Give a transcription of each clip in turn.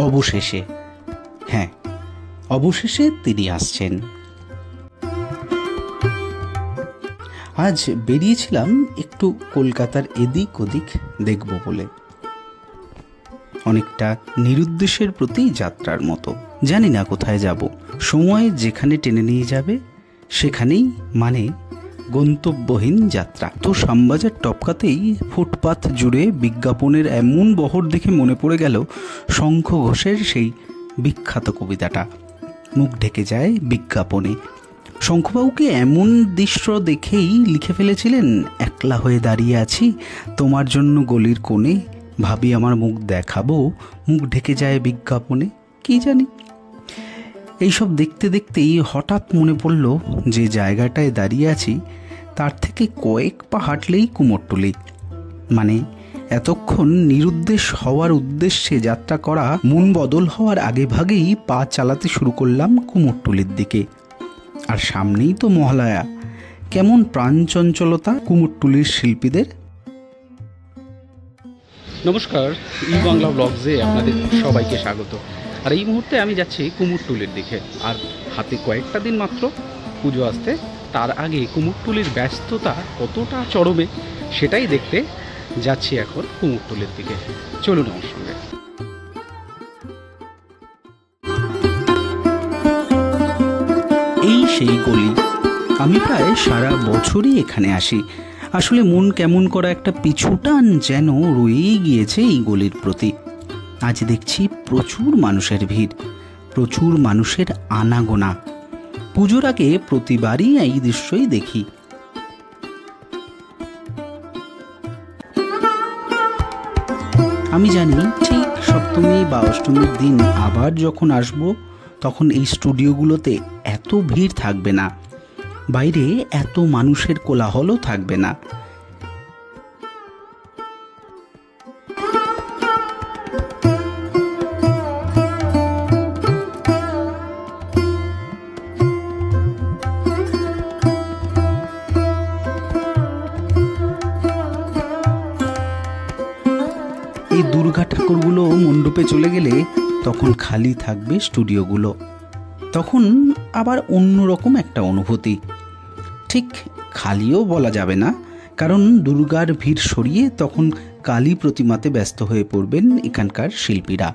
অবশেষে, হ্যাঁ অবশেষে তিনি আসছেন। আজ বেরিয়েছিলাম একটু কলকাতার এদিক ওদিক দেখব বলে, অনেকটা নিরুদ্দেশের প্রতি যাত্রার মতো। জানি না কোথায় যাব, সময় যেখানে টেনে নিয়ে যাবে সেখানেই মানে গন্তব্যহীন যাত্রা। তো শ্যামবাজার টপকাতেই ফুটপাথ জুড়ে বিজ্ঞাপনের এমন বহর দেখে মনে পড়ে গেল শঙ্খ ঘোষের সেই বিখ্যাত কবিতাটা, মুখ ঢেকে যায় বিজ্ঞাপনে। শঙ্খবাবুকে এমন দৃশ্য দেখেই লিখে ফেলেছিলেন, একলা হয়ে দাঁড়িয়ে আছি তোমার জন্য গলির কোণে, ভাবি আমার মুখ দেখাবো, মুখ ঢেকে যায় বিজ্ঞাপনে। কি জানি, এইসব দেখতে দেখতেই হঠাৎ মনে পড়ল যে জায়গাটায় দাঁড়িয়ে আছি তার থেকে কয়েক পা হাঁটলেই কুমোরটুলি। মানে এতক্ষণ নিরুদ্দেশ হওয়ার উদ্দেশ্যে যাত্রা করা মন বদল হওয়ার আগে ভাগেই পা চালাতে শুরু করলাম কুমোরটুলির দিকে। আর সামনেই তো মহালয়া, কেমন প্রাণচঞ্চলতা কুমোরটুলির শিল্পীদের। নমস্কার, ই বাংলা ব্লগসে আপনাদের সবাইকে স্বাগত। আর এই মুহূর্তে আমি যাচ্ছি কুমোরটুলির দিকে। আর হাতে কয়েকটা দিন মাত্র পুজো আসতে, তার আগে কুমোরটুলির ব্যস্ততা কতটা চরমে সেটাই দেখতে যাচ্ছি এখন কুমোরটুলির দিকে। চলুন আমার সঙ্গে। এই সেই গলি, আমি প্রায় সারা বছরই এখানে আসি। আসলে মন কেমন করা একটা পিছু টান যেন রয়েই গিয়েছে এই গলির প্রতি। আজ দেখছি প্রচুর মানুষের ভিড়, প্রচুর মানুষের আনাগোনা। পুজোর আগে প্রতিবারই এই দৃশ্যই দেখি। আমি জানি ঠিক সপ্তমী বা অষ্টমীর দিন আবার যখন আসব তখন এই স্টুডিওগুলোতে এত ভিড় থাকবে না, বাইরে এত মানুষের কোলাহলও থাকবে না। এই দুর্গা ঠাকুরগুলো মণ্ডপে চলে গেলে তখন খালি থাকবে স্টুডিওগুলো, তখন আবার অন্যরকম একটা অনুভূতি। ঠিক খালিও বলা যাবে না, কারণ দুর্গার ভিড় সরিয়ে তখন কালী প্রতিমাতে ব্যস্ত হয়ে পড়বেন এখানকার শিল্পীরা।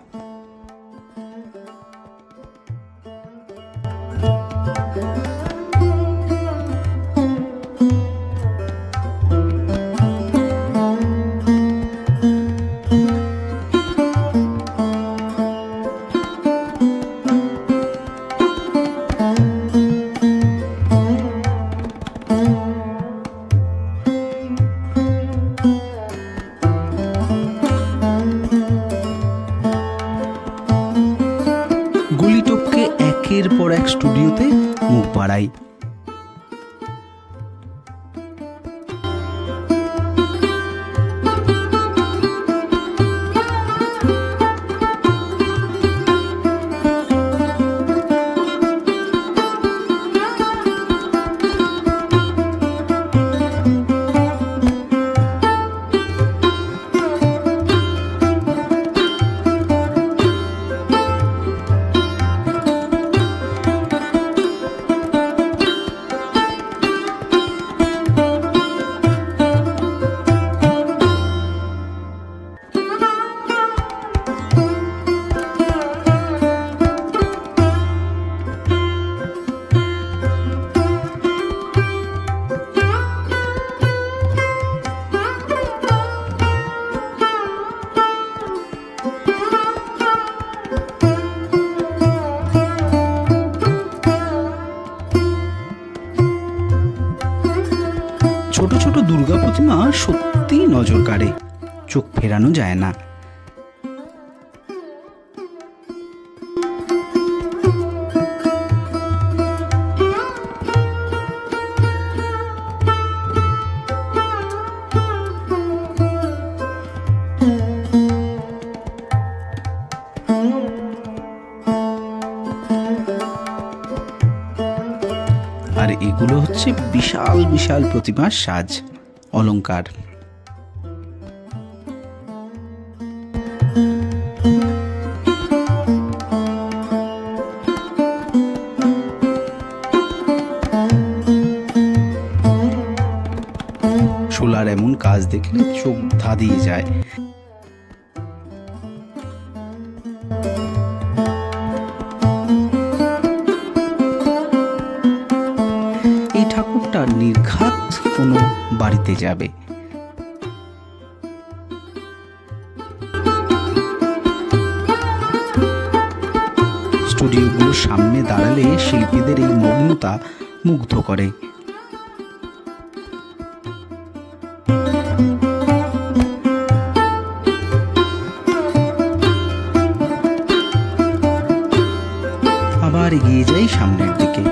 গলি টপকে একের পর এক স্টুডিওতে মুখ বাড়াই। ছোট ছোট দুর্গা প্রতিমা সত্যি নজর কাড়ে, চোখ ফেরানো যায় না। আর এগুলো হচ্ছে বিশাল বিশাল প্রতিমার সাজ অলংকার। কাজ দেখলে চোখ ধাঁধিয়ে যায়। এই ঠাকুরটা নির্ঘাত কোনো বাড়িতে যাবে। স্টুডিওগুলোর সামনে দাঁড়ালে শিল্পীদের এই মগ্নতা মুগ্ধ করে। আবার এগিয়ে যাই সামনের দিকে।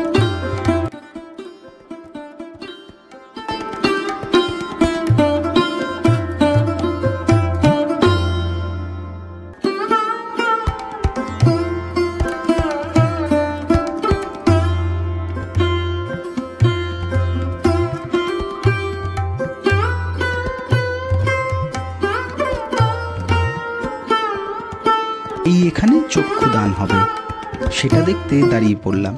এই এখানে চক্ষুদান হবে, সেটা দেখতে দাঁড়িয়ে পড়লাম।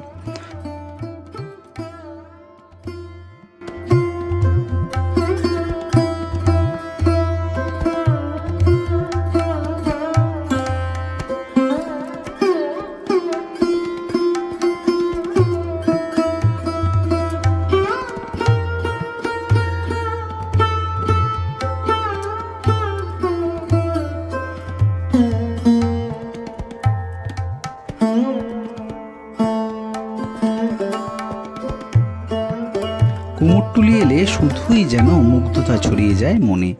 কুমোরটুলি এলে শুধুই যেন মুগ্ধতা ছড়িয়ে যায় মনে।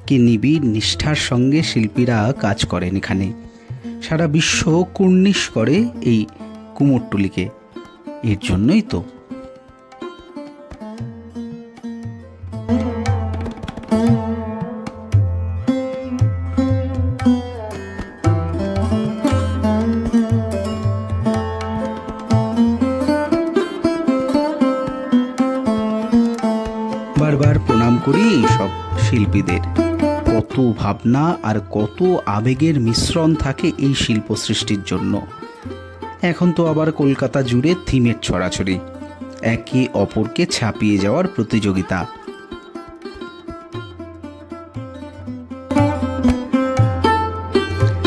কি নিবিড় নিষ্ঠার সঙ্গে শিল্পীরা কাজ করেন এখানে। সারা বিশ্ব কুর্নিশ করে এই কুমোরটুলিকে, এর জন্যই তো। বারবার প্রণাম করি এইসব শিল্পীদের। কত ভাবনা আর কত আবেগের মিশ্রণ থাকে এই শিল্প সৃষ্টির জন্য। এখন তো আবার কলকাতা জুড়ে থিমের ছড়াছড়ি, একে অপরকে ছাপিয়ে যাওয়ার প্রতিযোগিতা।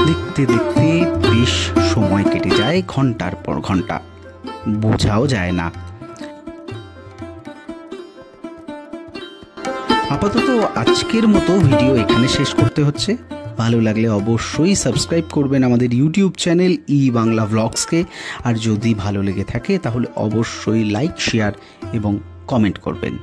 দেখতে দেখতে বেশ সময় কেটে যায়, ঘন্টার পর ঘন্টা, বোঝাও যায় না। আপাতত আজকের মতো ভিডিও এখানে শেষ করতে হচ্ছে। ভালো লাগলে অবশ্যই সাবস্ক্রাইব করবেন আমাদের ইউটিউব চ্যানেল ই বাংলা ব্লগসকে। আর যদি ভালো লেগে থাকে তাহলে অবশ্যই লাইক, শেয়ার এবং কমেন্ট করবেন।